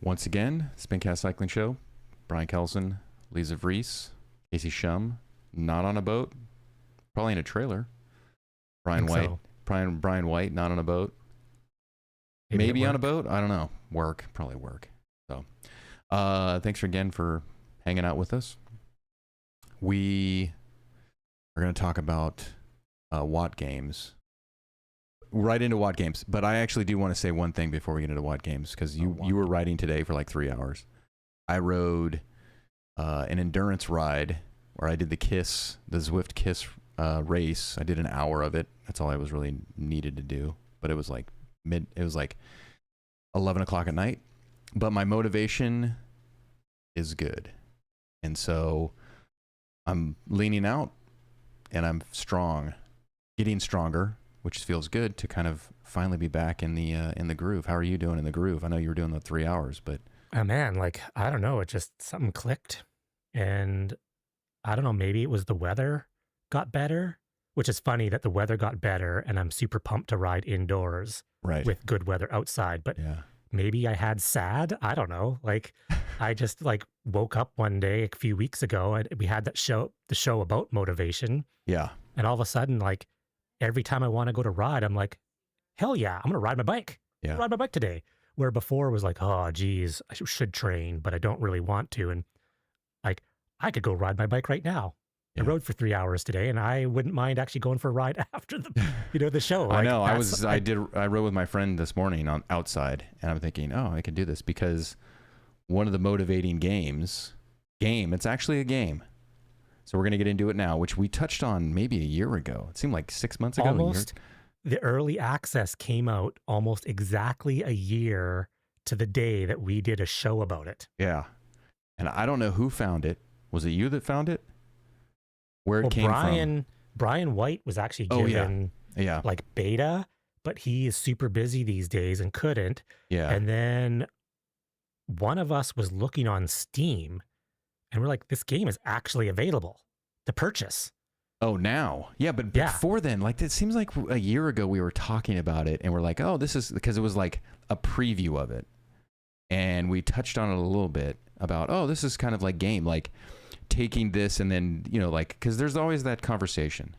Once again, Spincast Cycling Show. Brian Kelson, Lisa Vries, Casey Shum, not on a boat, probably in a trailer. Brian White, so. Brian White, not on a boat. Maybe on a boat. I don't know. Work, probably work. So, thanks again for hanging out with us. We are going to talk about WattGames. Right into WattGames, but I actually do want to say one thing before we get into WattGames, because you were riding today for like 3 hours. I rode an endurance ride where I did the Zwift Kiss race. I did an hour of it. That's all I was really needed to do. But it was like 11 o'clock at night. But my motivation is good, and so I'm leaning out, and I'm strong, getting stronger, which feels good to kind of finally be back in the groove. How are you doing in the groove? I know you were doing the 3 hours, but oh man, like I don't know, it just something clicked, and I don't know, maybe it was the weather got better, which is funny that the weather got better, and I'm super pumped to ride indoors with good weather outside. But maybe I had sad. I don't know. Like I just like woke up one day a few weeks ago, and we had the show about motivation. Yeah, and all of a sudden, like, every time I want to go to ride, I'm like, hell yeah, I'm going to ride my bike. Yeah. Ride my bike today. Where before it was like, oh, geez, I should train, but I don't really want to. And like, I could go ride my bike right now. Yeah. I rode for 3 hours today, and I wouldn't mind actually going for a ride after the show. Like, I know. I rode with my friend this morning outside, and I'm thinking, oh, I can do this, because one of the motivating it's actually a game. So we're going to get into it now, which we touched on maybe a year ago. It seemed like 6 months ago. Almost. The early access came out almost exactly a year to the day that we did a show about it. Yeah. And I don't know who found it. Was it you that found it? Where it came from? Brian White was actually given like beta, but he is super busy these days and couldn't. Yeah. And then one of us was looking on Steam, and we're like, this game is actually available to purchase. Oh, now. Yeah, but before then, like, it seems like a year ago we were talking about it, and we're like, oh, this is, because it was like a preview of it. And we touched on it a little bit about, oh, this is kind of like game, like taking this and then, like, because there's always that conversation,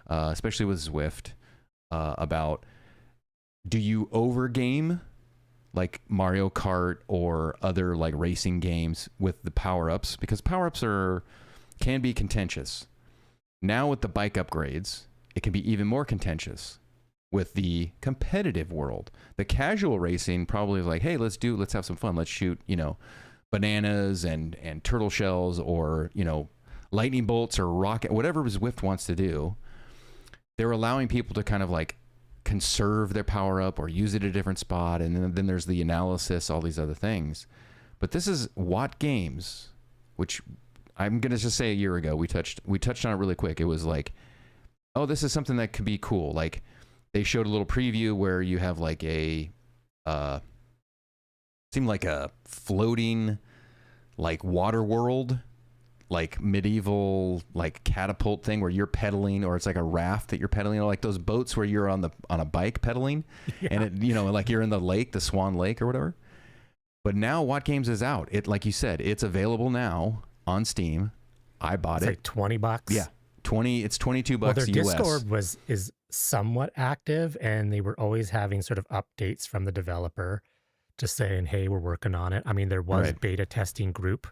especially with Zwift, about, do you over game like Mario Kart or other like racing games with the power-ups? Because power-ups can be contentious. Now with the bike upgrades, it can be even more contentious with the competitive world. The casual racing probably is like, hey, let's have some fun. Let's shoot, bananas and turtle shells, or, lightning bolts or rocket, whatever Zwift wants to do. They're allowing people to kind of like conserve their power up or use it at a different spot. And then there's the analysis, all these other things. But this is WattGames, which I'm going to just say a year ago, we touched on it really quick. It was like, oh, this is something that could be cool. Like, they showed a little preview where you have like seemed like a floating, like, water world, like medieval, like catapult thing where you're pedaling, or it's like a raft that you're pedaling, or like those boats where you're on a bike pedaling, and it, like you're in the lake, the Swan Lake or whatever. But now WattGames is out. It, like you said, it's available now on Steam. I bought it. It's like $20. Yeah. It's $22 well, their US. Discord is somewhat active, and they were always having sort of updates from the developer, just saying, hey, we're working on it. I mean, there was beta testing group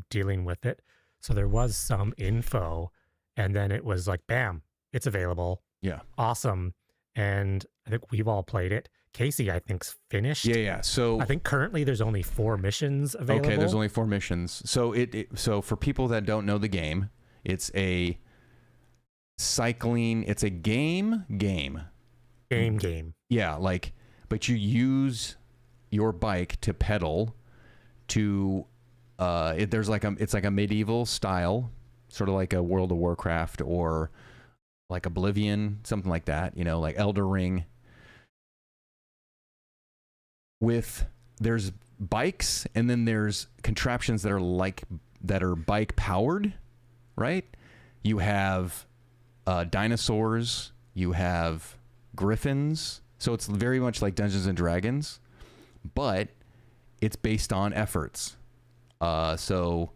dealing with it. So there was some info, and then it was like, bam, it's available. Yeah. Awesome. And I think we've all played it. Casey, I think's finished. Yeah. So I think currently there's only 4 missions available. Okay, there's only 4 missions. So so for people that don't know the game, it's a cycling, it's a game. Yeah, like, but you use your bike to pedal to it's like a medieval style, sort of like a World of Warcraft or like Oblivion, something like that, like Elder Ring. There's bikes, and then there's contraptions that are bike powered, right? You have dinosaurs, you have griffins, so it's very much like Dungeons and Dragons, but it's based on efforts. So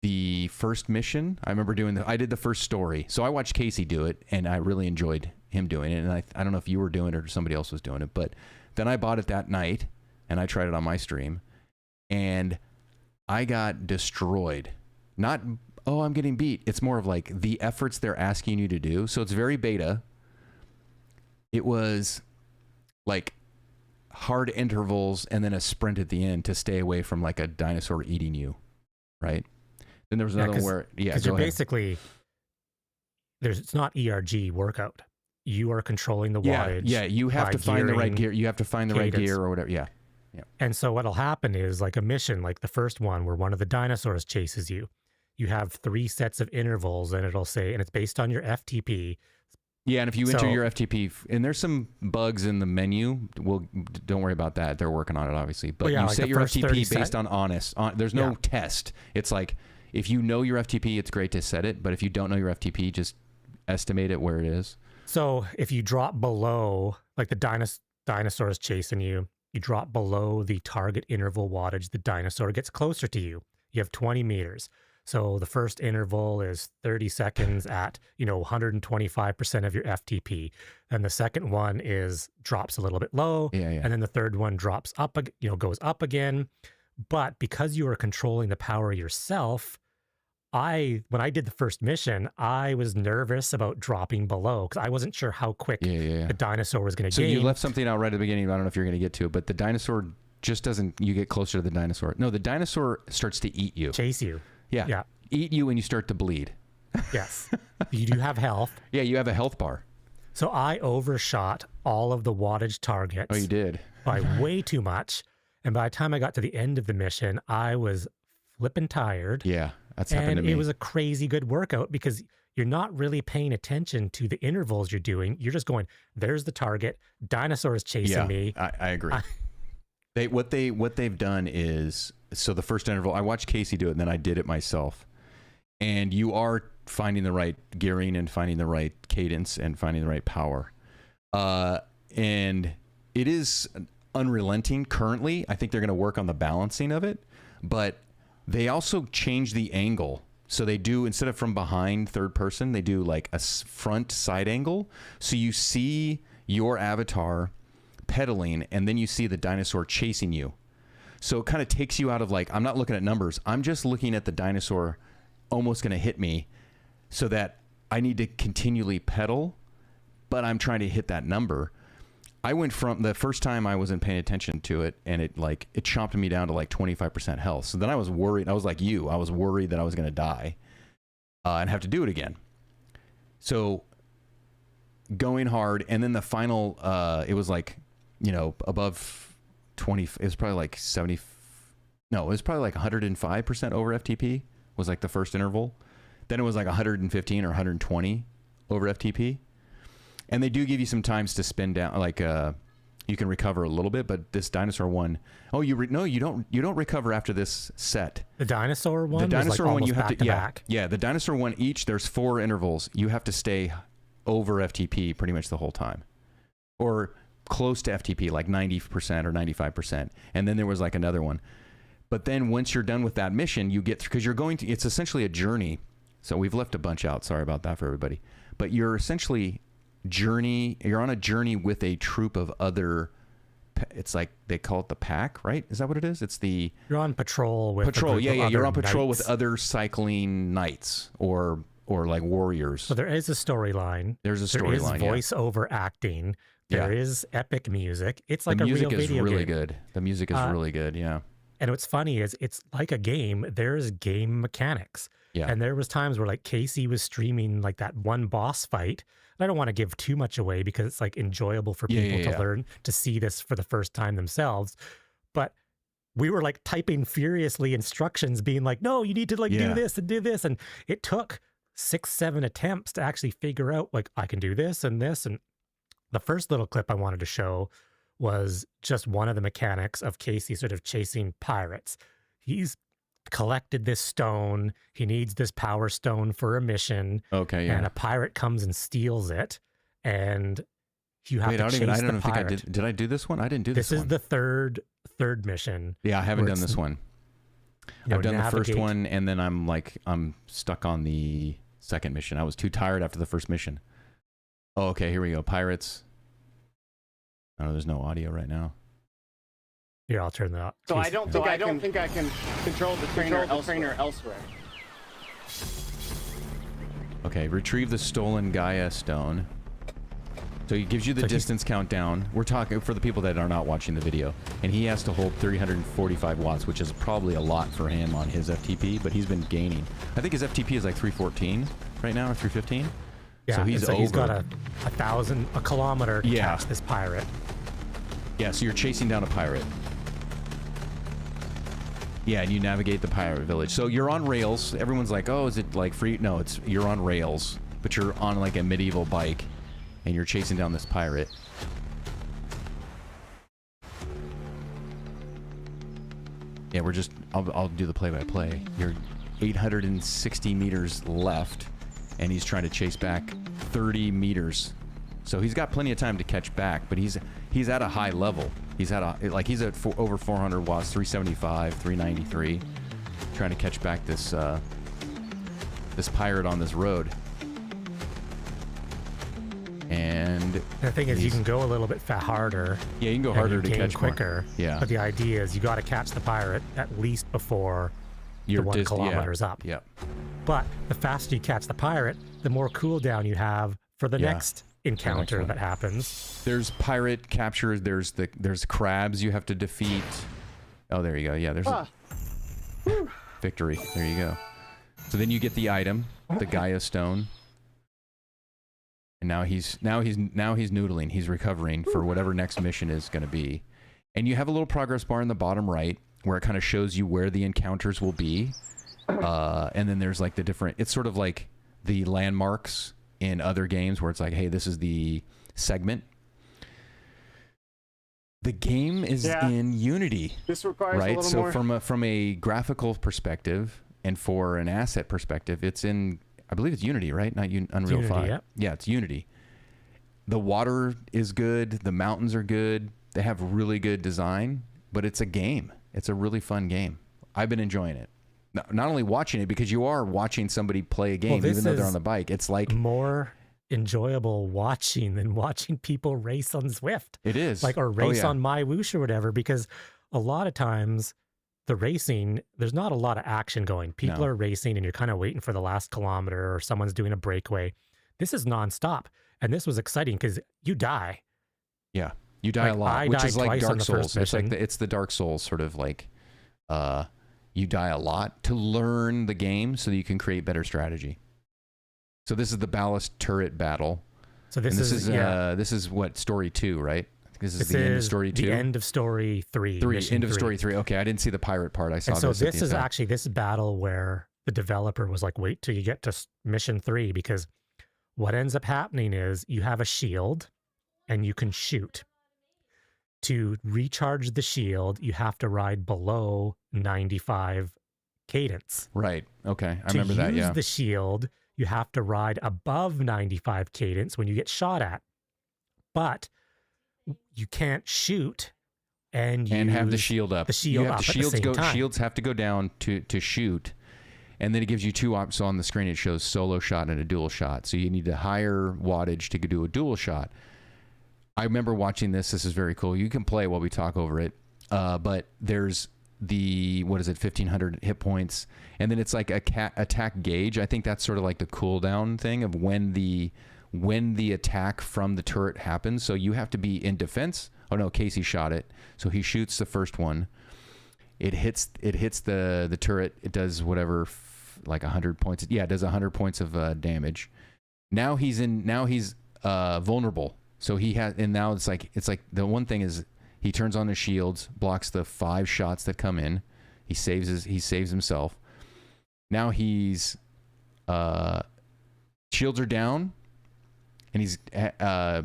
the first mission, I remember I did the first story. So I watched Casey do it, and I really enjoyed him doing it. And I don't know if you were doing it or somebody else was doing it, but then I bought it that night, and I tried it on my stream, and I got destroyed. Not, oh, I'm getting beat. It's more of like the efforts they're asking you to do. So it's very beta. It was like hard intervals and then a sprint at the end to stay away from like a dinosaur eating you, right? Then there was another one where, because you're basically, it's not ERG workout. You are controlling the wattage. Yeah, you have to find the right gear. You have to find the right gear or whatever. Yeah. And so what'll happen is like a mission, like the first one where one of the dinosaurs chases you. You have 3 sets of intervals, and it'll say, and it's based on your FTP. Yeah, and if you enter your FTP, and there's some bugs in the menu, don't worry about that. They're working on it, obviously. But you set your FTP based on honest. There's no test. It's like, if you know your FTP, it's great to set it. But if you don't know your FTP, just estimate it where it is. So if you drop below, like the dinosaur is chasing you, you drop below the target interval wattage, the dinosaur gets closer to you. You have 20 meters. So the first interval is 30 seconds at, 125% of your FTP. And the second one drops a little bit low. Yeah. And then the third one drops up, goes up again. But because you are controlling the power yourself, when I did the first mission, I was nervous about dropping below because I wasn't sure how quick the dinosaur was going to gain. So you left something out right at the beginning. I don't know if you're going to get to it, but the dinosaur just doesn't, you get closer to the dinosaur. No, the dinosaur starts to eat you. Chase you. Yeah. Eat you and you start to bleed. Yes. You do have health. Yeah, you have a health bar. So I overshot all of the wattage targets. Oh, you did? By way too much. And by the time I got to the end of the mission, I was flipping tired. Yeah, that's happened to me. And it was a crazy good workout because you're not really paying attention to the intervals you're doing. You're just going, there's the target. Dinosaur is chasing me. I agree. What they've done is, so the first interval, I watched Casey do it, and then I did it myself. And you are finding the right gearing and finding the right cadence and finding the right power. And it is unrelenting currently. I think they're going to work on the balancing of it, but they also change the angle. So they do, instead of from behind third person, they do like a front side angle. So you see your avatar pedaling, and then you see the dinosaur chasing you. So it kind of takes you out of like, I'm not looking at numbers. I'm just looking at the dinosaur almost going to hit me, so that I need to continually pedal, but I'm trying to hit that number. I went from the first time I wasn't paying attention to it, and it chopped me down to like 25% health. So then I was worried. I was like I was worried that I was going to die and have to do it again. So going hard, and then the final, it was like, above 20. It was probably like 70. No, it was probably like 105% over FTP was like the first interval. Then it was like 115 or 120 over FTP. And they do give you some times to spin down, like you can recover a little bit, but this dinosaur one, you don't recover after this set. The dinosaur one? The dinosaur one you have to back. Yeah, the dinosaur one each, there's 4 intervals. You have to stay over FTP pretty much the whole time. Or close to FTP, like 90% or 95%. And then there was like another one. But then once you're done with that mission, you get through, because it's essentially a journey. So we've left a bunch out. Sorry about that for everybody. But you're essentially you're on a journey with a troop of other, it's like they call it the pack, right? Is that what it is? You're on patrol with you're on patrol knights. with other cycling knights or like warriors. So there is a storyline. There's a storyline. There is voiceover acting. There is epic music. It's like a real video game. The music is really good. The music is really good. Yeah. And what's funny is it's like a game. There's game mechanics. Yeah. And there was times where like Casey was streaming like that one boss fight. And I don't want to give too much away because it's like enjoyable for people to learn, to see this for the first time themselves. But we were like typing furiously instructions being like, no, you need to like do this and do this. And it took 6-7 attempts to actually figure out like, I can do this and this. And the first little clip I wanted to show was just one of the mechanics of Casey sort of chasing pirates. He's collected this stone. He needs this power stone for a mission. Okay, yeah. And a pirate comes and steals it. And you have to chase the pirate. I don't think I did. Did I do this one? I didn't do this one. This is the third mission. Yeah, I haven't done this one. I've done the first one, and then I'm stuck on the second mission. I was too tired after the first mission. Oh, okay, here we go. Pirates. Oh, there's no audio right now. Here, I'll turn that up. So I don't think I can control the trainer elsewhere. Okay, retrieve the stolen Gaia stone. So he gives you the distance countdown. We're talking for the people that are not watching the video. And he has to hold 345 watts, which is probably a lot for him on his FTP, but he's been gaining. I think his FTP is like 314 right now, or 315. Yeah, so he's over. He's got a kilometer to catch this pirate. Yeah, so you're chasing down a pirate. Yeah, and you navigate the pirate village. So you're on rails. Everyone's like, oh, is it like free? No, you're on rails, but you're on like a medieval bike. And you're chasing down this pirate. Yeah, I'll do the play-by-play. You're 860 meters left, and he's trying to chase back 30 meters. So he's got plenty of time to catch back, but he's at a high level. He's at over 400 watts, 375, 393, trying to catch back this pirate on this road. And the thing is, you can go a little bit harder. Yeah, you can go harder to catch quicker. More. Yeah. But the idea is you got to catch the pirate at least before you're 1 kilometers up. Yeah. But the faster you catch the pirate, the more cooldown you have for the next encounter that happens. There's pirate capture. There's crabs you have to defeat. Oh, there you go. Yeah, there's victory. There you go. So then you get the item, the Gaia stone. And now he's noodling. He's recovering for whatever next mission is going to be. And you have a little progress bar in the bottom right where it kind of shows you where the encounters will be. And then there's like the different, it's sort of like the landmarks in other games where it's like, hey, this is the segment. The game is in Unity. This requires a little more. So from a graphical perspective and for an asset perspective, it's in, I believe it's Unity, right? Not Unreal 5. Yep. Yeah, it's Unity. The water is good. The mountains are good. They have really good design, but it's a game. It's a really fun game. I've been enjoying it. Not only watching it, because you are watching somebody play a game, even though they're on the bike. It's like more enjoyable watching than watching people race on Zwift. It is. Or race on My Whoosh or whatever, because a lot of times the racing, there's not a lot of action going. People are racing and you're kind of waiting for the last kilometer or someone's doing a breakaway. This is nonstop. And this was exciting because you die. Yeah, you die a lot, which is like Dark Souls. It's the Dark Souls sort of like, you die a lot to learn the game so that you can create better strategy. So this is the ballast turret battle. So this is what, story 2, right? This is the end of story 2? The end of story 3. End of story 3. Okay, I didn't see the pirate part. I saw this. So this is actually this battle where the developer was like, wait till you get to mission 3, because what ends up happening is you have a shield and you can shoot. To recharge the shield, you have to ride below 95 cadence. Right. Okay. I remember that, To use the shield, you have to ride above 95 cadence when you get shot at. But you can't shoot and have the shield up. Shields have to go down to shoot, and then it gives you 2 options. So on the screen it shows solo shot and a dual shot. So you need a higher wattage to do a dual shot. I remember watching this. This is very cool. You can play while we talk over it, but there's the 1,500 hit points, and then it's like a attack gauge. I think that's sort of like the cooldown thing of when the attack from the turret happens. So you have to be in defense. Oh no, Casey shot it. So he shoots the first one. It hits the turret. It does whatever, like 100 points. Yeah, it does 100 points of damage. Now he's vulnerable. So he has, and now it's like the one thing is he turns on his shields, blocks the 5 shots that come in. He saves himself. Now he's shields are down. And he's at a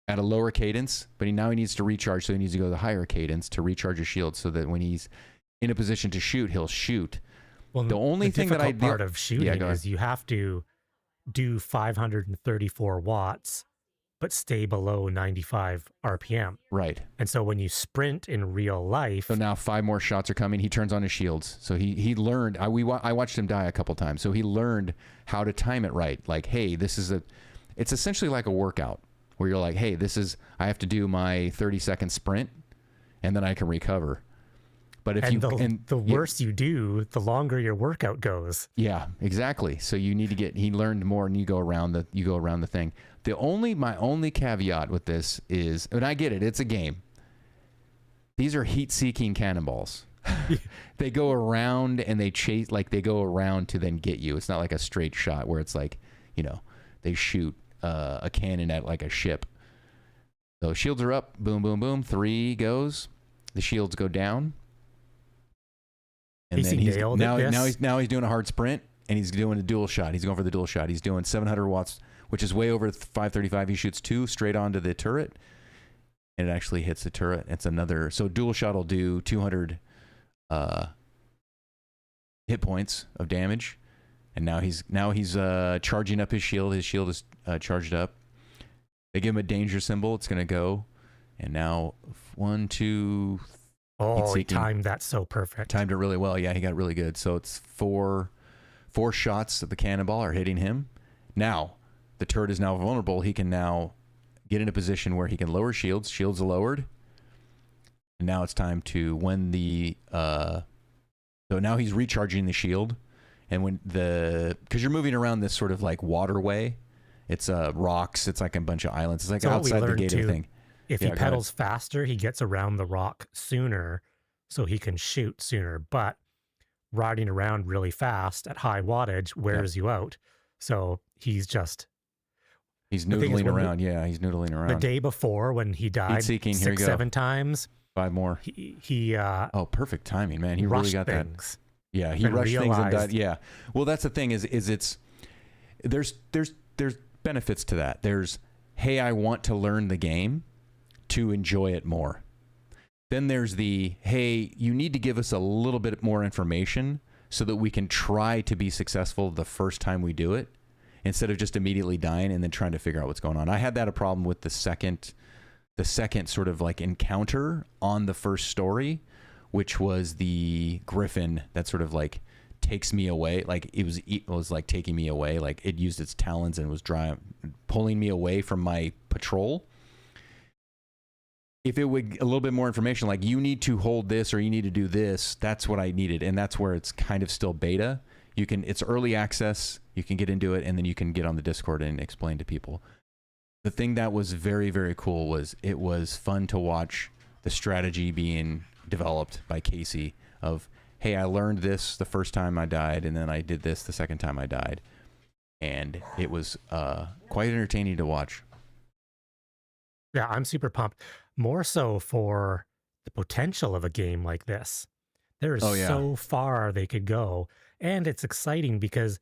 lower cadence, but now he needs to recharge, so he needs to go to the higher cadence to recharge his shield, so that when he's in a position to shoot, he'll shoot. Well, the only thing that part of shooting is you have to do 534 watts but stay below 95 RPM. Right. And so when you sprint in real life, So now 5 more shots are coming. He turns on his shields. So he learned. I watched him die a couple times. So he learned how to time it right. Like, hey, it's essentially like a workout where you're like, hey, I have to do my 30-second sprint, and then I can recover. But if the worse you do, the longer your workout goes. Yeah, exactly. So you need to he learned more, and you go around the thing. My only caveat with this is, and I get it, it's a game. These are heat-seeking cannonballs. They go around and they chase, like they go around to then get you. It's not like a straight shot where it's like, they shoot a cannon at like a ship. So shields are up, boom, boom, boom. 3 goes. The shields go down. And then he's doing a hard sprint, and he's doing a dual shot. He's going for the dual shot. He's doing 700 watts, which is way over 535. He shoots 2 straight onto the turret, and it actually hits the turret. It's another. So dual shot will do 200 hit points of damage, and now he's charging up his shield. His shield is charged up. They give him a danger symbol. It's gonna go, and now 1, 2. Oh, he timed that so perfect. Timed it really well. Yeah, he got really good. So it's 4 shots of the cannonball are hitting him. Now, the turret is now vulnerable. He can now get in a position where he can lower shields. Shields are lowered. And now it's time to so now he's recharging the shield. And because you're moving around this sort of like waterway, it's rocks. It's like a bunch of islands. It's like outside the gate of the thing. If he pedals faster, he gets around the rock sooner, so he can shoot sooner. But riding around really fast at high wattage wears you out. So he's noodling around. He's noodling around. The day before, when he died 6-7 times, 5 more. He perfect timing, man. He really got things. that. Yeah, he rushed things and died. Yeah. Well, that's the thing is there's benefits to that. There's, hey, I want to learn the game to enjoy it more. Then there's hey, you need to give us a little bit more information so that we can try to be successful the first time we do it, instead of just immediately dying and then trying to figure out what's going on. I had that a problem with the second sort of like encounter on the first story, which was the griffin that sort of like takes me away. Like it was like taking me away. Like it used its talons and was pulling me away from my patrol. If it would a little bit more information, like you need to hold this or you need to do this, that's what I needed. And that's where it's kind of still beta. It's early access. You can get into it, and then you can get on the Discord and explain to people. The thing that was very, very cool was it was fun to watch the strategy being developed by Casey of, hey, I learned this the first time I died, and then I did this the second time I died. And it was quite entertaining to watch. Yeah, I'm super pumped. More so for the potential of a game like this. There is so far they could go. And it's exciting because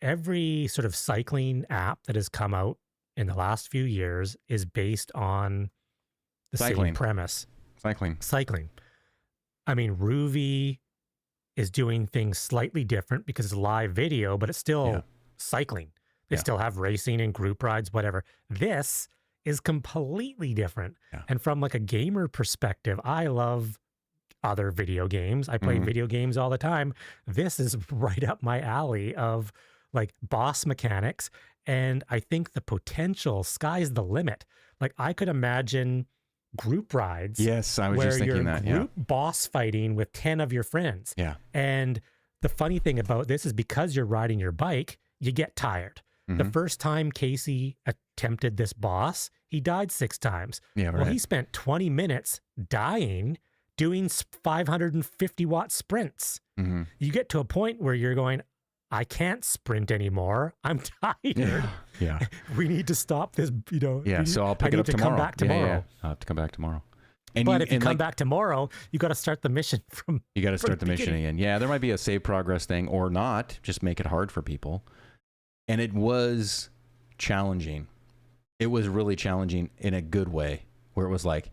every sort of cycling app that has come out in the last few years is based on the same premise. Cycling. I mean, Ruby is doing things slightly different because it's live video, but it's still cycling. They still have racing and group rides, whatever. This is completely different. Yeah. And from like a gamer perspective, I love other video games. I play video games all the time. This is right up my alley of like boss mechanics. And I think the potential, sky's the limit. Like I could imagine group rides. Yes, I was just thinking that. Group boss fighting with 10 of your friends. Yeah. And the funny thing about this is because you're riding your bike, you get tired. The first time Casey attempted this boss, he died 6 times. Yeah, right. Well, he spent 20 minutes dying doing 550 watt sprints. You get to a point where you're going, I can't sprint anymore. I'm tired. Yeah. We need to stop this, so I'll pick it up tomorrow. Come back tomorrow. Yeah. I'll have to come back tomorrow. But if you come back tomorrow, you got to start the mission from You got to start the mission again. Yeah, there might be a save progress thing or not. Just make it hard for people. And it was challenging. It was really challenging in a good way, where it was like,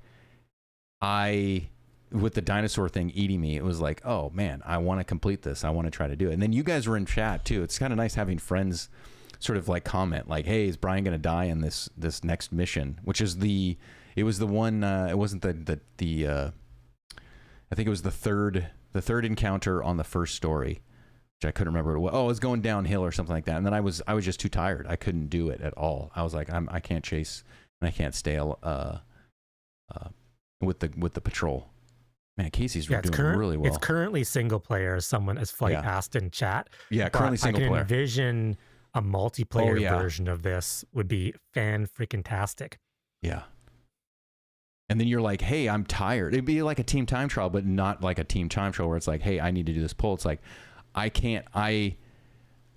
with the dinosaur thing eating me, it was like, oh man, I want to complete this. I want to try to do it. And then you guys were in chat too. It's kind of nice having friends sort of like comment like, hey, is Brian going to die in this next mission? Which is it was the one, it wasn't the I think it was the third encounter on the first story, which I couldn't remember. Oh, it was going downhill or something like that. And then I was just too tired. I couldn't do it at all. I was like, I can't chase and I can't stay with the patrol. Man, Casey's doing really well. It's currently single player, as someone as Flight asked in chat. Yeah, currently single player. I can envision a multiplayer version of this would be fan-freaking-tastic. Yeah. And then you're like, hey, I'm tired. It'd be like a team time trial, but not like a team time trial where it's like, hey, I need to do this pull. It's like,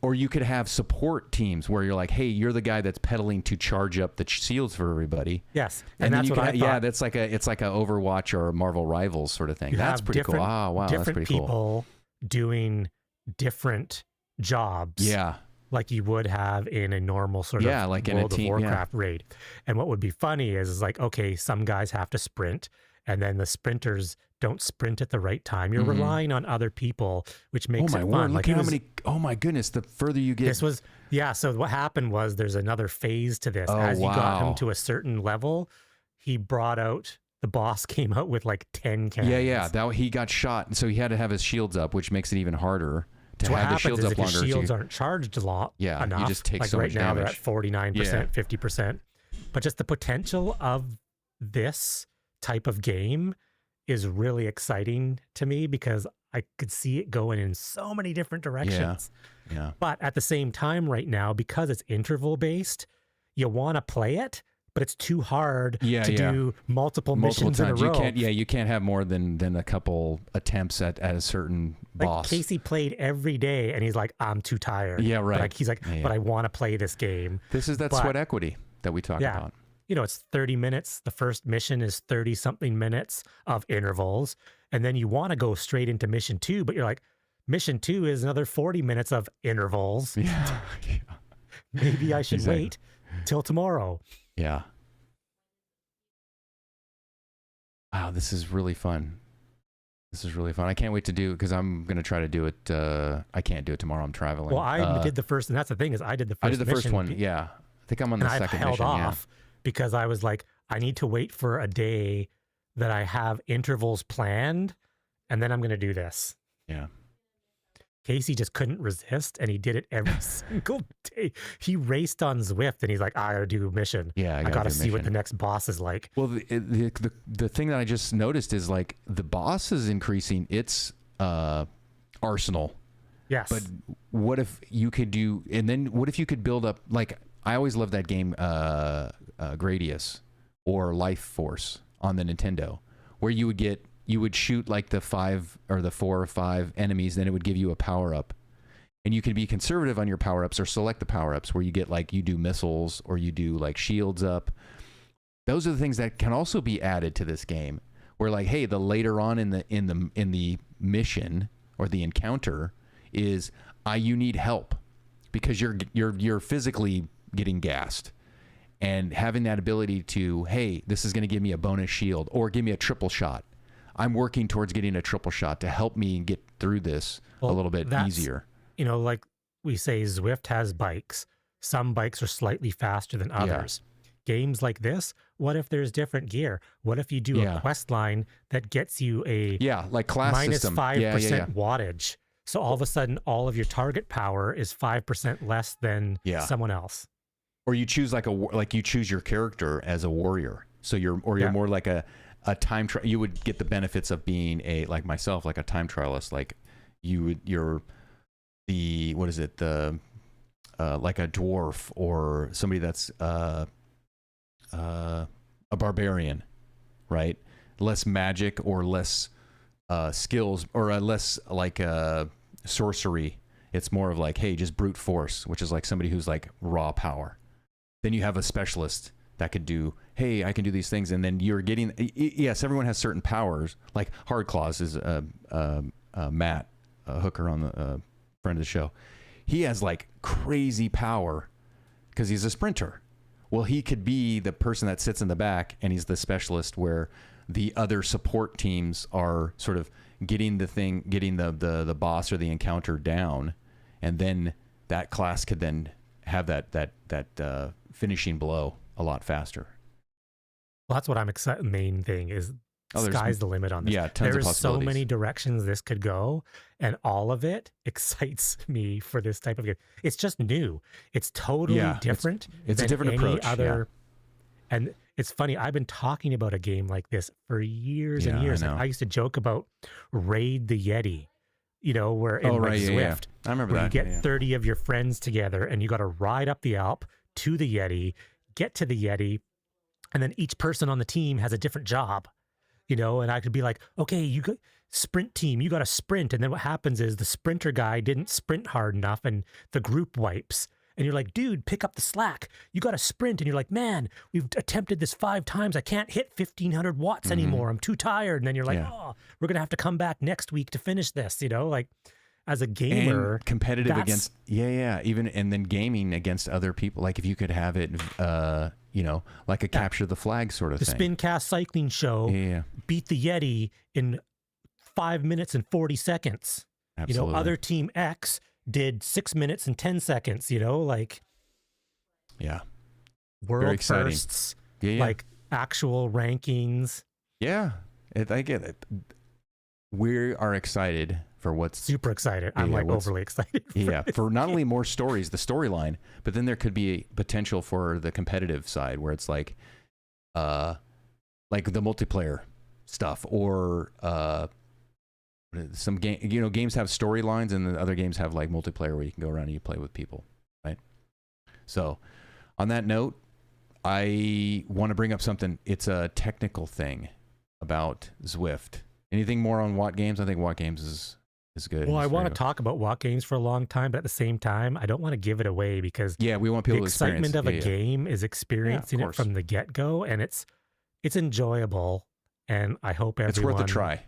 or you could have support teams where you're like, hey, you're the guy that's pedaling to charge up the shields for everybody. Yes. And that's what I thought. Yeah, it's like a Overwatch or a Marvel Rivals sort of thing. That's pretty cool. Oh, wow, that's pretty cool. Different people doing different jobs. Yeah. Like you would have in a normal sort of like World in a of Warcraft raid. And what would be funny is like, okay, some guys have to sprint, and then the sprinters don't sprint at the right time. You're relying on other people, which makes it fun. Word, like look how many, oh my goodness, the further you get. So what happened was there's another phase to this. As you got him to a certain level, he brought out, the boss came out with like 10 cannons. Yeah. He got shot, and so he had to have his shields up, which makes it even harder. So what happens is if your shields aren't charged enough, you just take like so right much now damage. they're at 49%, 50%. But just the potential of this type of game is really exciting to me because I could see it going in so many different directions. Yeah. But at the same time right now, because it's interval based, you want to play it, but it's too hard to do multiple missions times. in a row. You can't have more than a couple attempts at a certain boss. Casey played every day, and he's like, I'm too tired. Yeah, right. He's like, but I want to play this game. This is that sweat equity that we talk about. You know, it's 30 minutes. The first mission is 30-something minutes of intervals, and then you want to go straight into mission 2, but you're like, mission 2 is another 40 minutes of intervals. Yeah. Maybe I should wait till tomorrow. Yeah. Wow, this is really fun. I can't wait to do it because I'm going to try to do it. I can't do it tomorrow. I'm traveling. Well, I did the first, and that's the thing is I did the first one. Yeah. I think I'm on the second mission. I've held off because I was like, I need to wait for a day that I have intervals planned, and then I'm going to do this. Yeah. Casey just couldn't resist, and he did it every single day. He raced on Zwift, and he's like, I gotta do a mission. Yeah, I gotta see what the next boss is like. Well, the thing that I just noticed is like the boss is increasing its arsenal. Yes. But what if you could do, and then what if you could build up, like, I always loved that game, Gradius or Life Force on the Nintendo, where you would shoot like the 5 or the 4 or 5 enemies, then it would give you a power up. And you can be conservative on your power ups or select the power ups where you get like, you do missiles or you do like shields up. Those are the things that can also be added to this game where like, hey, the later on in the mission or the encounter is you need help because you're physically getting gassed. And having that ability to, hey, this is going to give me a bonus shield or give me a triple shot. I'm working towards getting a triple shot to help me get through this a little bit easier. You know, like we say, Zwift has bikes. Some bikes are slightly faster than others. Yeah. Games like this, what if there's different gear? What if you do a quest line that gets you a like class minus system. 5% wattage? So all of a sudden, all of your target power is 5% less than someone else. Or you choose you choose your character as a warrior. So you're more like a time trial. You would get the benefits of being like myself, like a time trialist. Like you're the, what is it? The like a dwarf or somebody that's a barbarian, right? Less magic or less skills or less like sorcery. It's more of like, hey, just brute force, which is like somebody who's like raw power. Then you have a specialist that could do, hey, I can do these things. And then you're getting, yes, everyone has certain powers. Like Hard Claws is Matt Hooker on the friend of the show. He has like crazy power because he's a sprinter. Well, he could be the person that sits in the back and he's the specialist where the other support teams are sort of getting the boss or the encounter down. And then that class could then have that finishing blow a lot faster. Well, that's what I'm excited. Main thing is sky's the limit on this. Yeah, tons of There's so possibilities. many directions this could go, and all of it excites me for this type of game. It's just new. It's totally different. It's than a different any approach. Other, and it's funny. I've been talking about a game like this for years and years. I used to joke about Raid the Yeti. Where in Zwift, I remember where that. you get 30 of your friends together, and you got to ride up the Alp to the Yeti, get to the Yeti, and then each person on the team has a different job. And I could be like, okay, you got sprint team, you got to sprint. And then what happens is the sprinter guy didn't sprint hard enough and the group wipes. And you're like, dude, pick up the slack. You got to sprint. And you're like, man, we've attempted this 5 times. I can't hit 1,500 watts anymore. I'm too tired. And then you're like, oh, we're going to have to come back next week to finish this, like as a gamer. And competitive against, even, and then gaming against other people. Like if you could have it, like a capture the flag sort of thing. The Spin Cast Cycling Show beat the Yeti in 5 minutes and 40 seconds. Absolutely. Other team X did 6 minutes and 10 seconds, world firsts, like actual rankings. I get it. We are excited for what's super excited. I'm overly excited. For not only more stories, the storyline, but then there could be a potential for the competitive side where it's like the multiplayer stuff, or some game. Games have storylines, and the other games have like multiplayer where you can go around and you play with people, right? So, on that note, I want to bring up something. It's a technical thing about Zwift. Anything more on WattGames? I think WattGames is good. Well, I want to talk about WattGames for a long time, but at the same time, I don't want to give it away because we want people the excitement of a game is experiencing it from the get-go, and it's enjoyable, and I hope everyone... It's worth a try.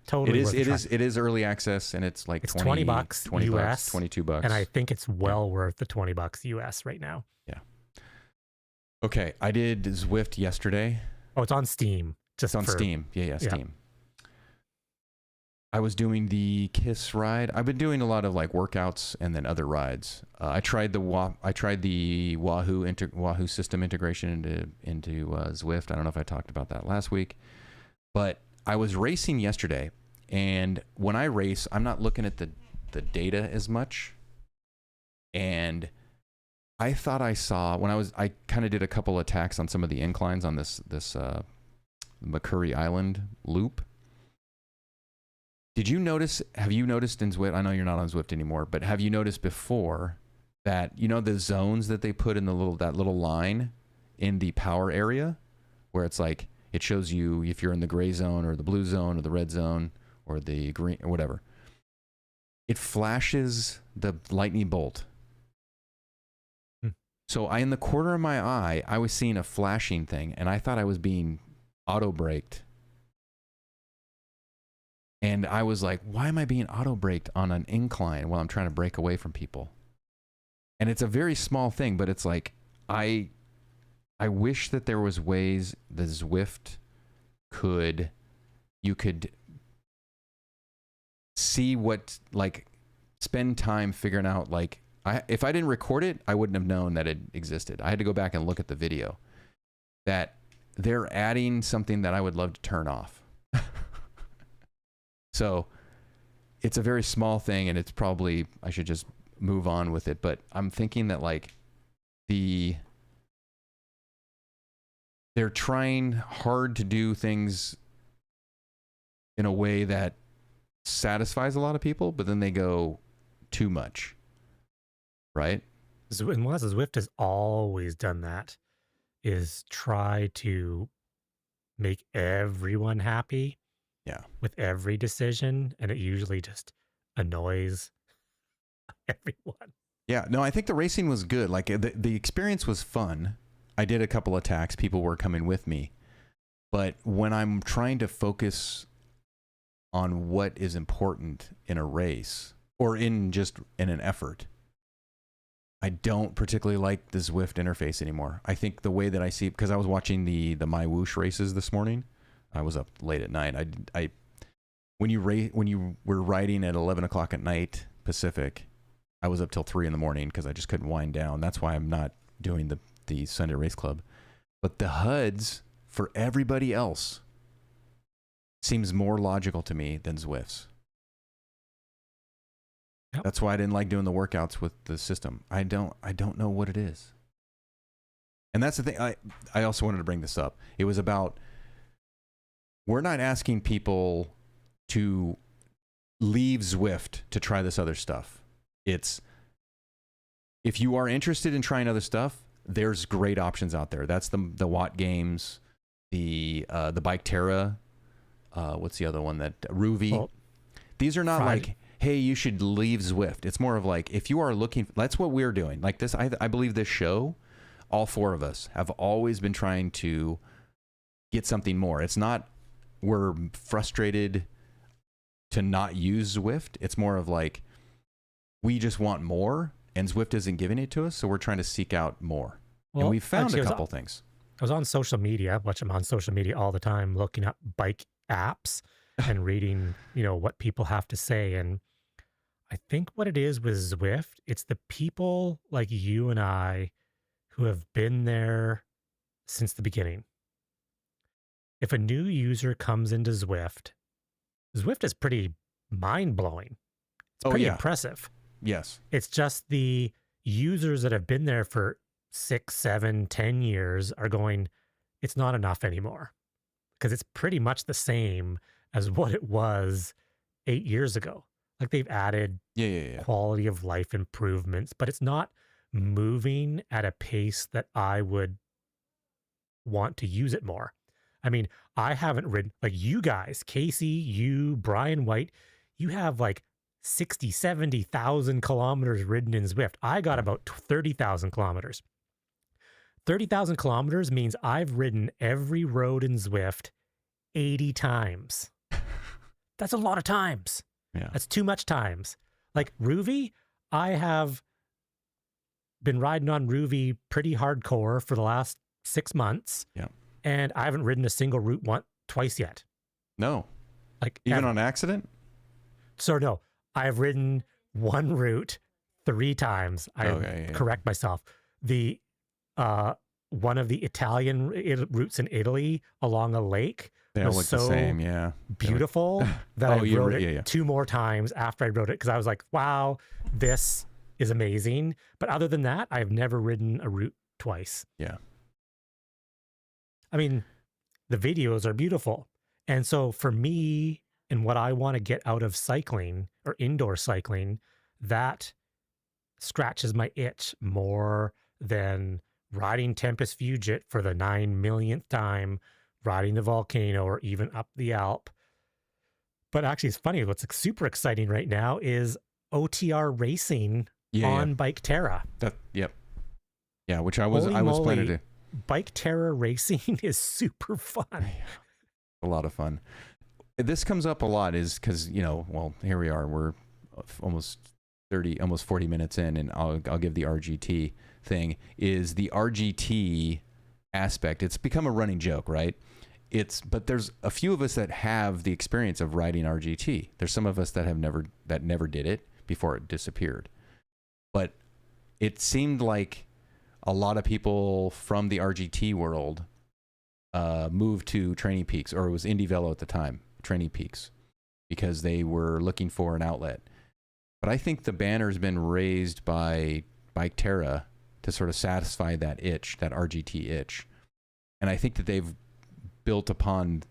Totally It is early access, and it's like it's $20 US, $22. And I think it's well worth the $20 US right now. Yeah. Okay, I did Zwift yesterday. Oh, it's on Steam. Just on Steam. Steam. I was doing the KISS ride. I've been doing a lot of like workouts and then other rides. I tried the Wahoo system integration into Zwift. I don't know if I talked about that last week, but I was racing yesterday, and when I race, I'm not looking at the data as much. And I thought I saw I kind of did a couple attacks on some of the inclines on this McCurry Island loop. Have you noticed in Zwift, I know you're not on Zwift anymore, but have you noticed before that, the zones that they put in that little line in the power area where it's like, it shows you if you're in the gray zone or the blue zone or the red zone or the green or whatever. It flashes the lightning bolt. So in the corner of my eye, I was seeing a flashing thing, and I thought I was being auto-braked. And I was like, why am I being auto-braked on an incline while I'm trying to break away from people? And it's a very small thing, but it's like, I wish that there was ways the Zwift you could see what, like, spend time figuring out, like, if I didn't record it, I wouldn't have known that it existed. I had to go back and look at the video. That they're adding something that I would love to turn off. So it's a very small thing, and it's probably, I should just move on with it. But I'm thinking that, like, they're trying hard to do things in a way that satisfies a lot of people, but then they go too much. Right? And Zwift has always done that, is try to make everyone happy. Yeah. With every decision, and it usually just annoys everyone. Yeah. No, I think the racing was good. Like the experience was fun. I did a couple attacks. People were coming with me. But when I'm trying to focus on what is important in a race or in an effort, I don't particularly like the Zwift interface anymore. I think the way that I see it, because I was watching the My Whoosh races this morning. I was up late at night. When you were riding at 11 o'clock at night Pacific, I was up till 3 a.m. because I just couldn't wind down. That's why I'm not doing the Sunday Race Club. But the HUDs for everybody else seems more logical to me than Zwift's. Yep. That's why I didn't like doing the workouts with the system. I don't know what it is. And that's the thing. I also wanted to bring this up. It was about, we're not asking people to leave Zwift to try this other stuff. It's, if you are interested in trying other stuff, there's great options out there. That's the WattGames, the Bike Terra, what's the other one, that Ruvi. Well, these are not Friday. like, hey, you should leave Zwift. It's more of like, if you are looking, that's what we're doing. Like this, I believe this show, all four of us have always been trying to get something more. It's not we're frustrated to not use Zwift. It's more of like, we just want more, and Zwift isn't giving it to us, so we're trying to seek out more. Well, and we found actually, a couple things. I was on social media, which I'm on social media all the time, looking up bike apps and reading, what people have to say. And I think what it is with Zwift, it's the people like you and I who have been there since the beginning. If a new user comes into Zwift is pretty mind-blowing. It's pretty impressive. Yes. It's just the users that have been there for 6, 7, 10 years are going, it's not enough anymore. Because it's pretty much the same as what it was 8 years ago. Like they've added quality of life improvements, but it's not moving at a pace that I would want to use it more. I mean, I haven't ridden, like you guys, Casey, you, Brian White, you have like 60, 70,000 kilometers ridden in Zwift. I got about 30,000 kilometers. 30,000 kilometers means I've ridden every road in Zwift 80 times. That's a lot of times. Yeah. That's too much times. Like Ruvi, I have been riding on Ruvi pretty hardcore for the last 6 months. Yeah. And I haven't ridden a single route twice yet. No. Like even on accident? So no, I have ridden one route 3 times. I correct myself. The one of the Italian routes in Italy along a lake They was look so the same, yeah. beautiful that I rode it 2 more times after I rode it because I was like, wow, this is amazing. But other than that, I've never ridden a route twice. Yeah. I mean, the videos are beautiful. And so for me and what I want to get out of cycling or indoor cycling, that scratches my itch more than riding Tempest Fugit for the 9 millionth time, riding the volcano, or even up the Alp. But actually, it's funny. What's super exciting right now is OTR racing on Bike Terra. Yeah, which I was planning to. Bike Terra racing is super fun. A lot of fun. This comes up a lot is because, here we are. We're almost 40 minutes in, and I'll give the RGT thing. Is the RGT aspect, it's become a running joke, right? But there's a few of us that have the experience of riding RGT. There's some of us that never did it before it disappeared. But it seemed like a lot of people from the RGT world moved to Training Peaks, or it was Indie Velo at the time, Training Peaks, because they were looking for an outlet. But I think the banner's been raised by Bike Terra to sort of satisfy that itch, that RGT itch. And I think that they've built upon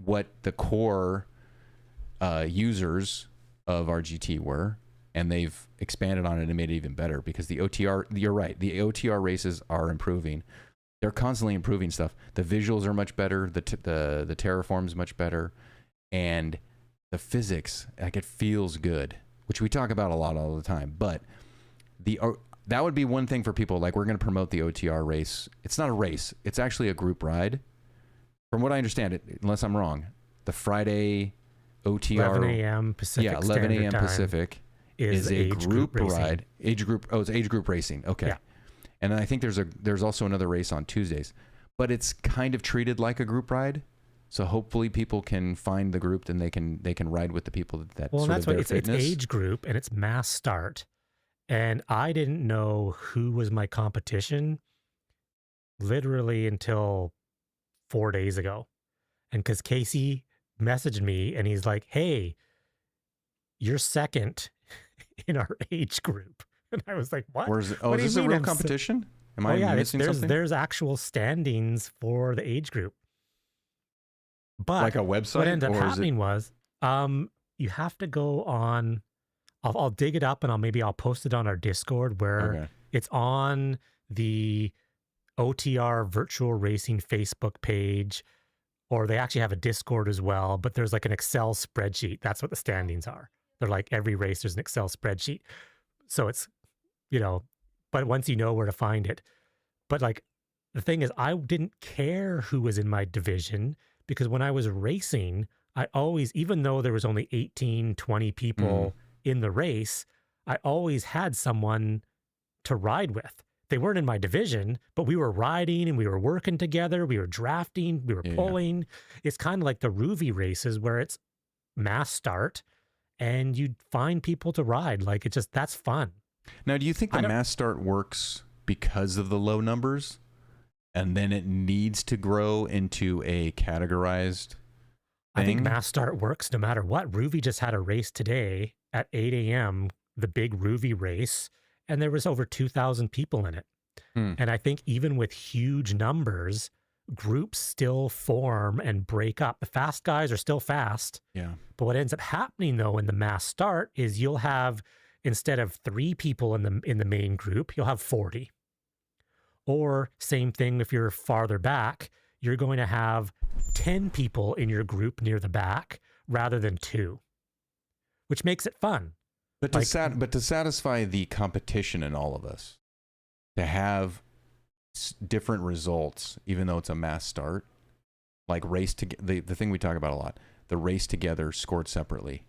what the core users of RGT were, and they've expanded on it and made it even better because the OTR, you're right, the OTR races are improving. They're constantly improving stuff. The visuals are much better, the terraform's much better, and the physics, like it feels good, which we talk about a lot all the time. But that would be one thing for people, like we're going to promote the OTR race. It's not a race. It's actually a group ride. From what I understand, unless I'm wrong, the Friday OTR 11 a.m. Pacific. Yeah, 11 a.m. Pacific is a group ride. Age group. It's age group racing. Okay. Yeah. And then I think there's also another race on Tuesdays, but it's kind of treated like a group ride. So hopefully people can find the group and they can ride with the people that well, sort that's of their what it's fitness. age group and it's mass start. And I didn't know who was my competition literally until 4 days ago. And because Casey messaged me and he's like, hey, you're second in our age group. And I was like, what? Where's What is do this you a real mean competition? Am Oh I yeah, missing something? there's actual standings for the age group. But like a website? what ended up or happening was you have to go on, I'll dig it up and I'll post it on our Discord where it's on the OTR virtual racing Facebook page, or they actually have a Discord as well, but there's like an Excel spreadsheet. That's what the standings are. They're like every race, there's an Excel spreadsheet. So it's, but once you know where to find it. But like the thing is, I didn't care who was in my division because when I was racing, I always, even though there was only 18, 20 people in the race, I always had someone to ride with. They weren't in my division, but we were riding and we were working together. We were drafting, we were pulling. It's kind of like the Ruby races where it's mass start and you find people to ride. Like that's fun. Now, do you think the mass start works because of the low numbers and then it needs to grow into a categorized thing? I think mass start works no matter what. Ruby just had a race today at 8 a.m., the big Ruby race, and there was over 2,000 people in it. And I think even with huge numbers, groups still form and break up. The fast guys are still fast. Yeah. But what ends up happening though in the mass start is you'll have, instead of 3 people in the main group, you'll have 40. Or same thing if you're farther back, you're going to have 10 people in your group near the back rather than 2, which makes it fun. But to satisfy the competition in all of us, to have different results, even though it's a mass start, like race to the thing we talk about a lot, the race together scored separately,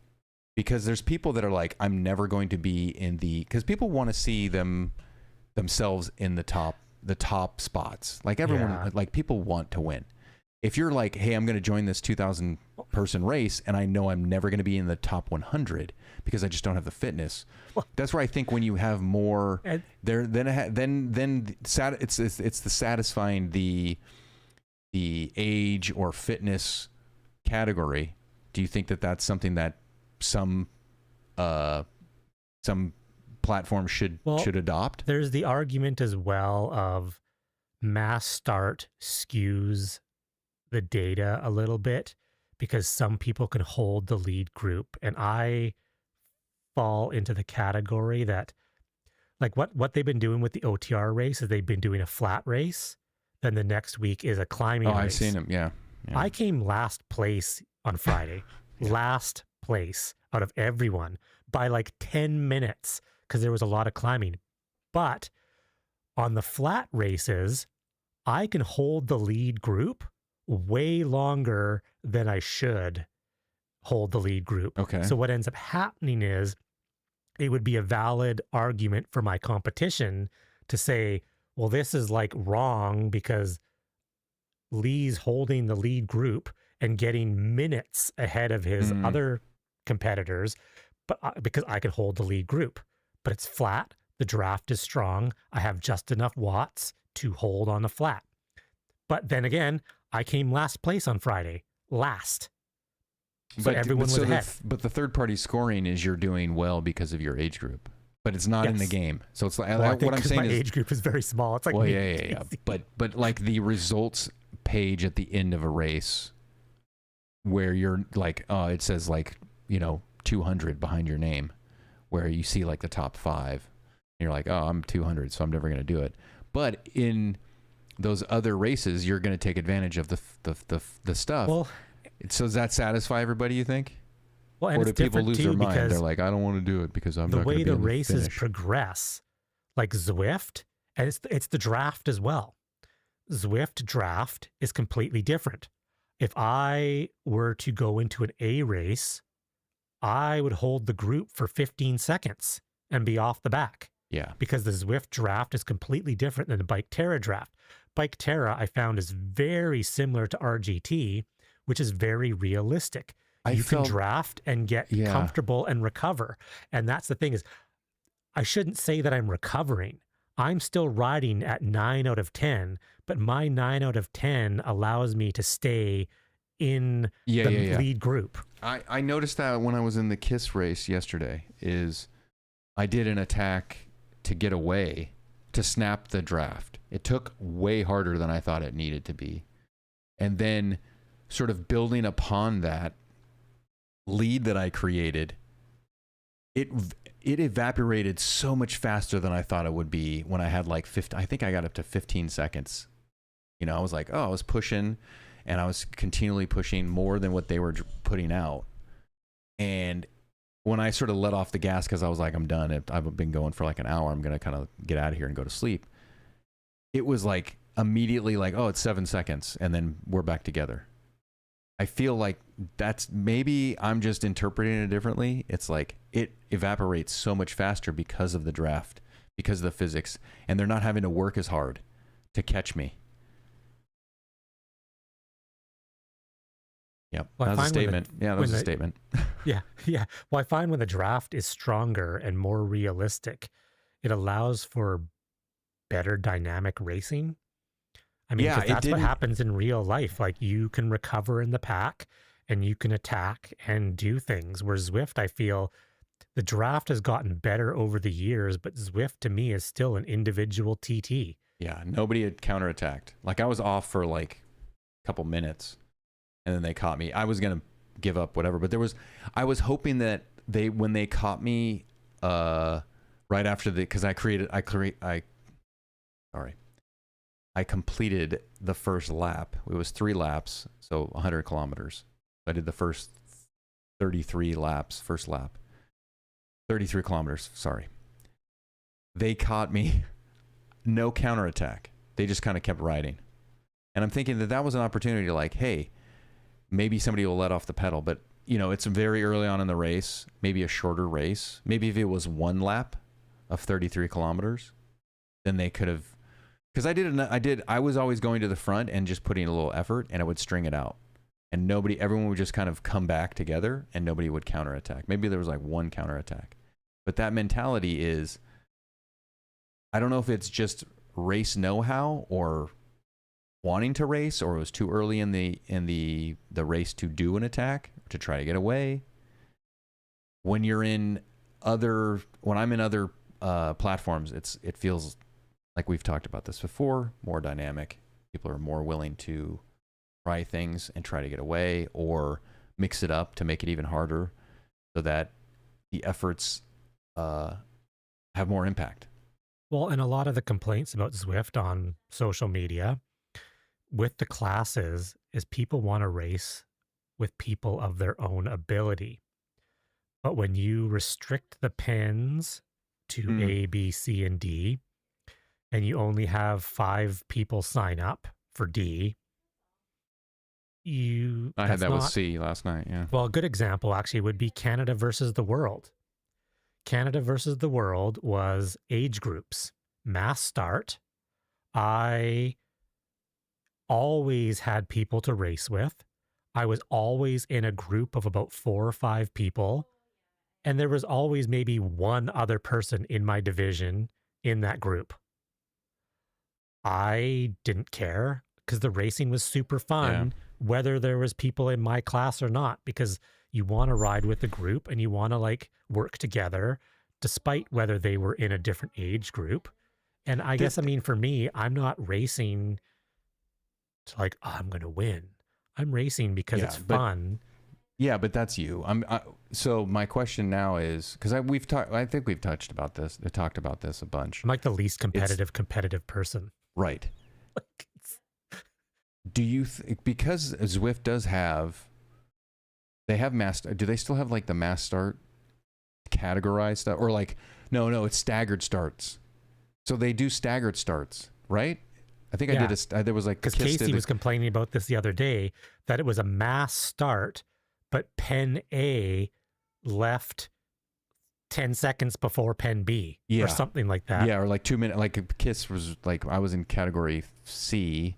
because there's people that are like, I'm never going to be in because people want to see themselves in the top spots. Like everyone, like people want to win. If you're like, hey, I'm going to join this 2,000 person race and I know I'm never going to be in the top 100 because I just don't have the fitness. That's where I think when you have more there, then it's the satisfying the age or fitness category. Do you think that that's something that some platforms should adopt? There's the argument as well of mass start skews the data a little bit because some people can hold the lead group, and I fall into the category that, like what they've been doing with the OTR race is they've been doing a flat race, then the next week is a climbing race. I've seen them. Yeah. I came last place on Friday. Last place out of everyone by like 10 minutes because there was a lot of climbing. But on the flat races, I can hold the lead group way longer than I should hold the lead group. Okay. So what ends up happening is it would be a valid argument for my competition to say, well, this is like wrong because Lee's holding the lead group and getting minutes ahead of his other competitors, but because I can hold the lead group. But it's flat. The draft is strong. I have just enough watts to hold on the flat. But then again, I came last place on Friday. Last. So everyone was ahead. But the third-party scoring is you're doing well because of your age group. But it's not in the game. So it's like what I'm saying my is age group is very small. It's like yeah. But like the results page at the end of a race where you're like, it says like, 200 behind your name, where you see like the top 5. And you're like, oh, I'm 200, so I'm never going to do it. But in those other races, you're going to take advantage of the stuff. Well, so does that satisfy everybody, you think? Well, and or do it's people lose their mind? They're like, I don't want to do it because I'm not going to be in the way the races finish. progress, like Zwift, and it's the draft as well. Zwift draft is completely different. If I were to go into an A race, I would hold the group for 15 seconds and be off the back. Yeah. Because the Zwift draft is completely different than the Bike Terra draft. Bike Terra, I found, is very similar to RGT, which is very realistic. You can draft and get comfortable and recover. And that's the thing is, I shouldn't say that I'm recovering. I'm still riding at 9 out of 10, but my 9 out of 10 allows me to stay in the lead group. I noticed that when I was in the KISS race yesterday, is I did an attack to get away, to snap the draft. It took way harder than I thought it needed to be. And then sort of building upon that lead that I created, it evaporated so much faster than I thought it would be when I had like 50, I think I got up to 15 seconds. You know, I was like, oh, I was pushing and I was continually pushing more than what they were putting out. And when I sort of let off the gas, because I was like, I'm done. I've been going for like an hour. I'm going to kind of get out of here and go to sleep. It was like immediately like, oh, it's 7 seconds. And then we're back together. I feel like that's, maybe I'm just interpreting it differently. It's like it evaporates so much faster because of the draft, because of the physics, and they're not having to work as hard to catch me. Yep, well, that was a statement. That was a statement. Yeah. Well, I find when the draft is stronger and more realistic, it allows for better dynamic racing. I mean, that's what happens in real life. Like, you can recover in the pack and you can attack and do things. Where Zwift, I feel the draft has gotten better over the years, but Zwift to me is still an individual TT. Yeah, nobody had counterattacked. Like, I was off for like a couple minutes and then they caught me. I was going to give up, whatever, but I was hoping that when they caught me right after because I completed the first lap. It was 3 laps, so 100 kilometers. I did the first 33 laps, first lap. 33 kilometers, sorry. They caught me, no counterattack. They just kind of kept riding. And I'm thinking that was an opportunity to like, hey, maybe somebody will let off the pedal. But, you know, it's very early on in the race, maybe a shorter race. Maybe if it was 1 lap of 33 kilometers, then they could have. Because I was always going to the front and just putting a little effort, and it would string it out. And everyone would just kind of come back together, and nobody would counterattack. Maybe there was like 1 counterattack. But that mentality is, I don't know if it's just race know-how or wanting to race, or it was too early in the race to do an attack, to try to get away. When I'm in other platforms, it feels like we've talked about this before, more dynamic. People are more willing to try things and try to get away or mix it up to make it even harder so that the efforts have more impact. Well, and a lot of the complaints about Zwift on social media with the classes is people want to race with people of their own ability. But when you restrict the pins to A, B, C, and D, and you only have 5 people sign up for D, I had that with C last night, yeah. Well, a good example actually would be Canada versus the world. Canada versus the world was age groups, mass start. I always had people to race with. I was always in a group of about 4 or 5 people. And there was always maybe 1 other person in my division in that group. I didn't care because the racing was super fun, whether there was people in my class or not, because you want to ride with the group and you want to like work together despite whether they were in a different age group. And I guess, I mean, for me, I'm not racing to like, oh, I'm going to win. I'm racing because it's fun. Yeah, but that's you. So my question now is, because I think we've talked about this a bunch. I'm like the least competitive person. Right. Do you because Zwift does have, they have do they still have like the mass start categorized stuff, or like no, it's staggered starts. So they do staggered starts, right? I think I did there was like, because Casey was complaining about this the other day, that it was a mass start, but pen A left 10 seconds before pen B or something like that. Yeah, or like 2 minutes. Like KISS was like, I was in category C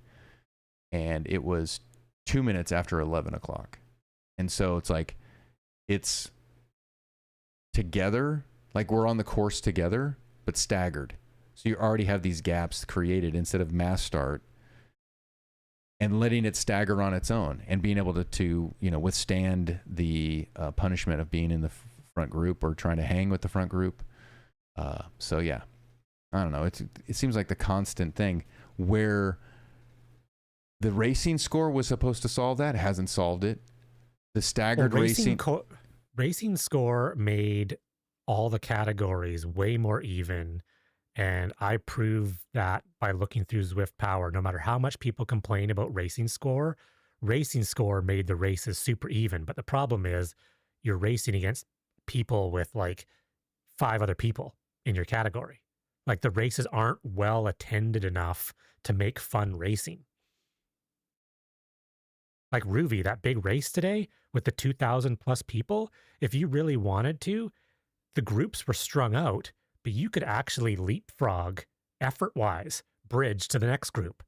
and it was 2 minutes after 11 o'clock. And so it's like, it's together, Like we're on the course together, but staggered. So you already have these gaps created instead of mass start and letting it stagger on its own and being able to withstand the punishment of being in the front group or trying to hang with the front group. So yeah, I don't know. It seems like the constant thing where the racing score was supposed to solve that. It hasn't solved it. The staggered racing score made all the categories way more even. And I prove that by looking through Zwift Power. No matter how much people complain about racing score made the races super even. But the problem is you're racing against people with like 5 other people in your category. Like the races aren't well attended enough to make fun racing. Like Ruby, that big race today with the 2,000 plus people, if you really wanted to, the groups were strung out. But you could actually leapfrog effort-wise, bridge to the next group.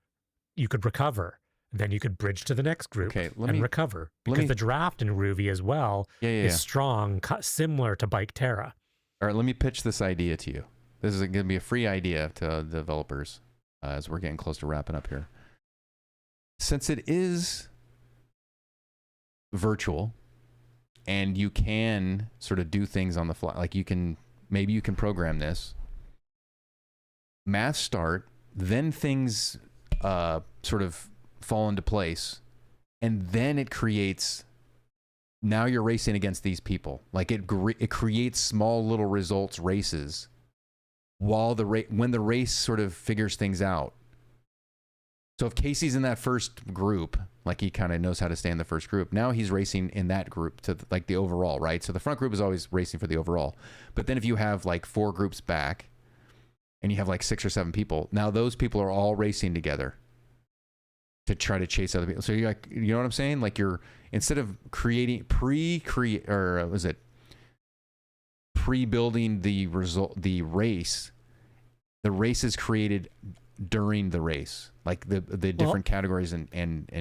You could recover. Then you could bridge to the next group recover. Because the draft in Ruby as well is strong, similar to Bike Terra. All right, let me pitch this idea to you. This is going to be a free idea to developers as we're getting close to wrapping up here. Since it is virtual and you can sort of do things on the fly, like maybe you can program this, mass start, then things sort of fall into place, and then it creates, now you're racing against these people. Like it creates small little results races while when the race sort of figures things out. So if Casey's in that first group, like he kind of knows how to stay in the first group, now he's racing in that group to like the overall, right? So the front group is always racing for the overall. But then if you have like 4 groups back and you have like 6 or 7 people, now those people are all racing together to try to chase other people. So you're like, you know what I'm saying? Like you're, instead of pre-building the race is created during the race, like the different categories and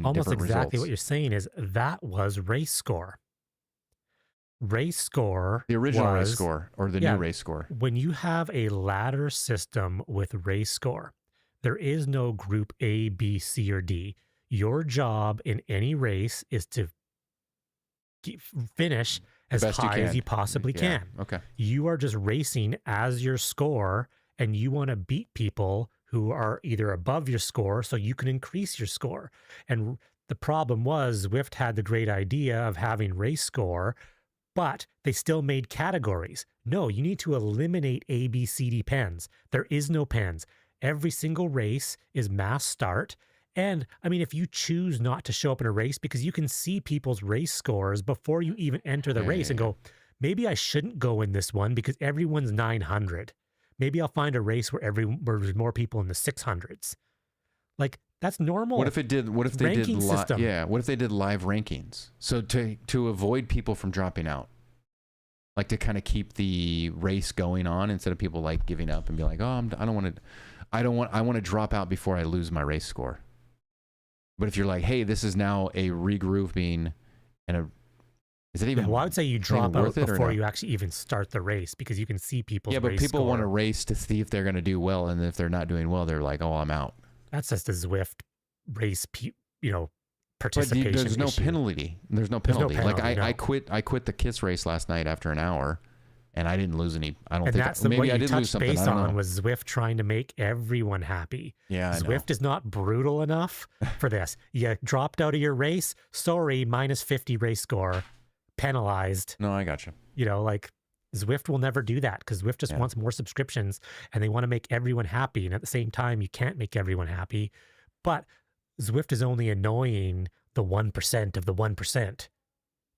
almost different exactly results. What you're saying is that was race score. Race score, the original race score, or the new race score. When you have a ladder system with race score, there is no group A, B, C, or D. Your job in any race is to finish as high as you possibly can. Okay. You are just racing as your score, and you want to beat people who are either above your score so you can increase your score. And the problem was Zwift had the great idea of having race score, but they still made categories. No, you need to eliminate A, B, C, D pens. There is no pens. Every single race is mass start. And I mean, if you choose not to show up in a race because you can see people's race scores before you even enter the race and go, maybe I shouldn't go in this one because everyone's 900. Maybe I'll find a race where there's more people in the 600s. Like that's normal. What if they did live rankings? So to avoid people from dropping out, like to kind of keep the race going on instead of people like giving up and be like, oh, I want to drop out before I lose my race score. But if you're like, hey, this is now a regrouping and is it even? Well, I would say you drop out before you actually even start the race because you can see people's race score. Yeah, but people want to race to see if they're going to do well, and if they're not doing well, they're like, "Oh, I'm out." That's just a Zwift race, participation. But there's no issue. penalty. There's no penalty. Like I quit the KISS race last night after an hour, and I didn't lose any. I don't think maybe I did lose something. Based on was Zwift trying to make everyone happy. Yeah, Zwift is not brutal enough for this. You dropped out of your race. Sorry, minus 50 race score. Penalized. No, I got you. Like Zwift will never do that because Zwift just wants more subscriptions and they want to make everyone happy. And at the same time, you can't make everyone happy. But Zwift is only annoying the 1% of the 1%.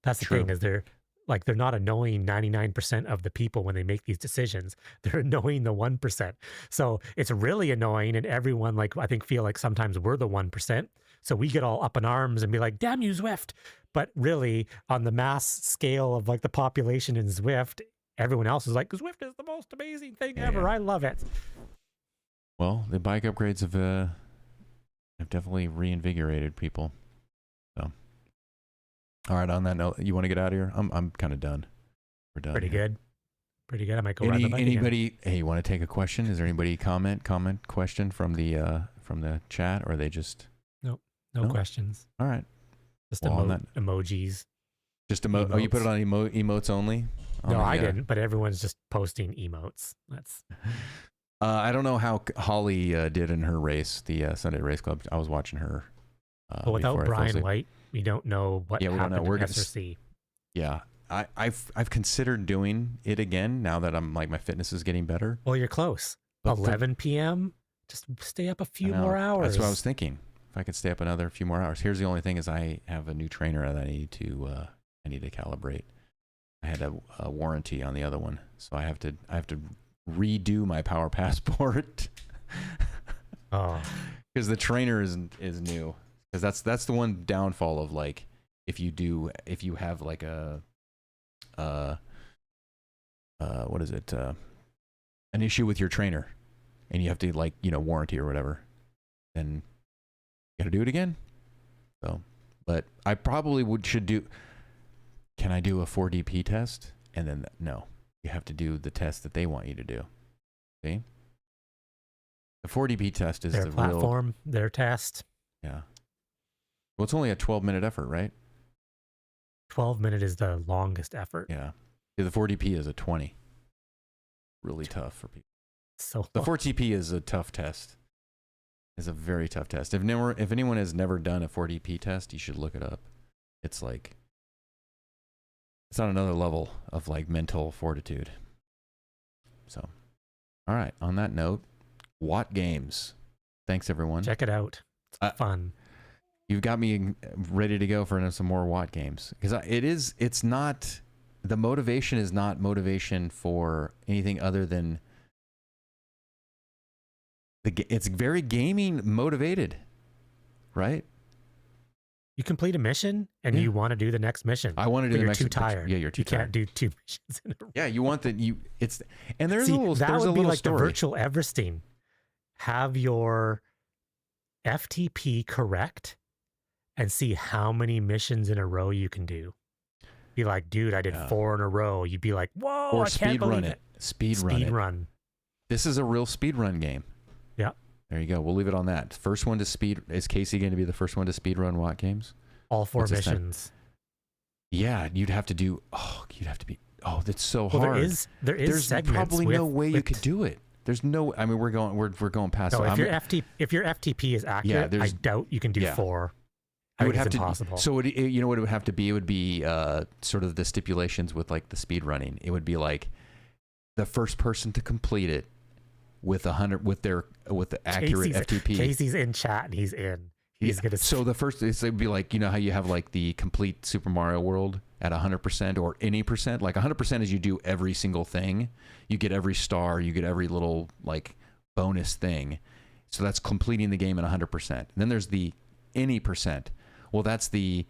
That's the thing is they're not annoying 99% of the people when they make these decisions. They're annoying the 1%. So it's really annoying. And everyone I think feel like sometimes we're the 1%. So we get all up in arms and be like, damn you, Zwift. But really, on the mass scale of the population in Zwift, everyone else is like, Zwift is the most amazing thing ever. I love it. Well, the bike upgrades have definitely reinvigorated people. So, all right. On that note, you want to get out of here? I'm kind of done. We're done. Pretty good. pretty good. I might go ride the bike anybody? again. Hey, you want to take a question? Is there anybody question from the chat, or are they just No questions. All right, Just emojis. Just emotes. Oh, you put it on emotes only? No, I didn't. But everyone's just posting emotes. That's. I don't know how Holly did in her race, the Sunday Race Club. I was watching her. But without Brian White, we don't know what happened in SRC. Yeah, I've considered doing it again now that I'm like my fitness is getting better. Well, you're close. But 11 p.m. Just stay up a few more hours. That's what I was thinking. If I could stay up another few more hours. Here's the only thing: is I have a new trainer that I need to calibrate. I had a warranty on the other one, so I have to redo my Power Passport. Oh, because the trainer is new. Because that's the one downfall of like if you have like a what is it an issue with your trainer and you have to like warranty or whatever, then you gotta do it again. So, but I probably should do. Can I do a 4DP test? And then no, you have to do the test that they want you to do. See, the 4DP test is their the platform, their test. Yeah. Well, it's only a 12-minute effort, right? 12-minute is the longest effort. Yeah. The 4DP is a 20. Really tough for people. So the 4DP is a tough test. It's a very tough test. If anyone has never done a 4DP test, you should look it up. It's like it's on another level of like mental fortitude. So, all right. On that note, WattGames. Thanks, everyone. Check it out. It's fun. You've got me ready to go for some more WattGames because it's not, the motivation is not motivation for anything other than it's very gaming motivated, right? You complete a mission and you want to do the next mission. I want to do the next. You're too tired. Yeah, you're too tired. You can't do 2 missions in a row. Yeah, you want that. And there's See, a little. That there's would a be little like story. the virtual Everesting. Have your FTP correct and see how many missions in a row you can do. Be like, dude, I did 4 in a row. You'd be like, whoa, or I can't believe it. Speed run. This is a real speed run game. Yeah. There you go. We'll leave it on that. First one to speed. Is Casey going to be the first one to speed run WattGames? All 4 missions. Yeah, you'd have to do. Oh, you'd have to be. Oh, that's so hard. There's probably no way you could do it. There's no. I mean, we're going past. No, if your FTP is accurate, I doubt you can do 4. It would have it's to. Impossible. So you know what it would have to be? It would be sort of the stipulations with like the speed running. It would be like the first person to complete it with 100 with the accurate FTP. Casey's in chat and he's in. He's gonna. So the first it'd be like how you have like the complete Super Mario World at 100% or any percent. Like 100% is you do every single thing, you get every star, you get every little like bonus thing. So that's completing the game at 100%. Then there's the any percent. Well, that's the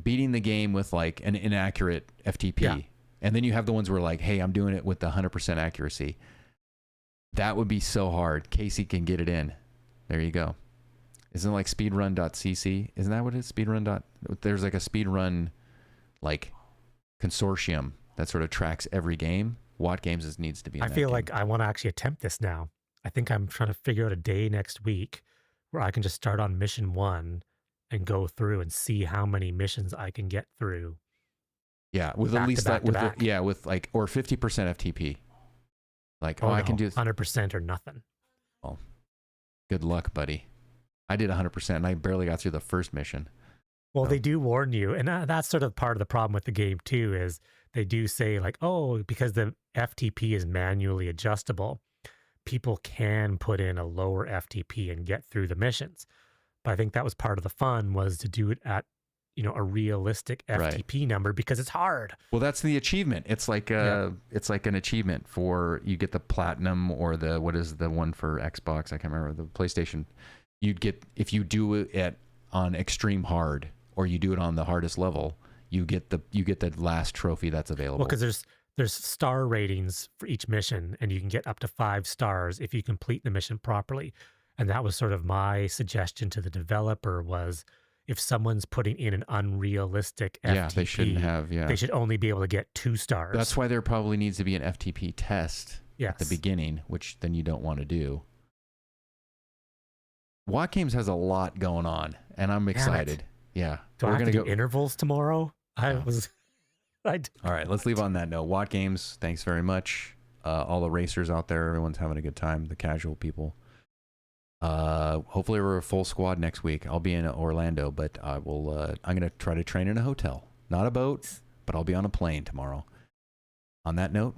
beating the game with like an inaccurate FTP. Yeah. And then you have the ones where like, hey, I'm doing it with the 100% accuracy. That would be so hard. Casey can get it in. There you go. Isn't it like speedrun.cc? Isn't that what it is? There's like a speedrun like consortium that sort of tracks every game. WattGames needs to be in I feel like I want to actually attempt this now. I think I'm trying to figure out a day next week where I can just start on mission 1 and go through and see how many missions I can get through. Yeah, with at least with like or 50% FTP. Like, I can do 100% or nothing. Well, good luck, buddy. I did 100% and I barely got through the first mission. Well, they do warn you, and that's sort of part of the problem with the game too, is they do say like, oh, because the FTP is manually adjustable, people can put in a lower FTP and get through the missions. But I think that was part of the fun, was to do it at a realistic FTP number because it's hard. Well, that's the achievement. It's like it's like an achievement for you get the platinum or the what is the one for Xbox? I can't remember, the PlayStation. You'd get if you do it on extreme hard or you do it on the hardest level, you get the last trophy that's available. Well, because there's star ratings for each mission, and you can get up to 5 stars if you complete the mission properly. And that was sort of my suggestion to the developer was, if someone's putting in an unrealistic FTP, Yeah, they shouldn't have. Yeah, they should only be able to get 2 stars. that's why there probably needs to be an FTP test at the beginning, which then you don't want to do. WattGames has a lot going on, and I'm excited. Yeah, do I have to do intervals tomorrow? All right, let's leave on that note. WattGames, thanks very much. All the racers out there, everyone's having a good time. The casual people. Hopefully we're a full squad next week. I'll be in Orlando, but I will. I'm gonna try to train in a hotel, not a boat, but I'll be on a plane tomorrow. On that note,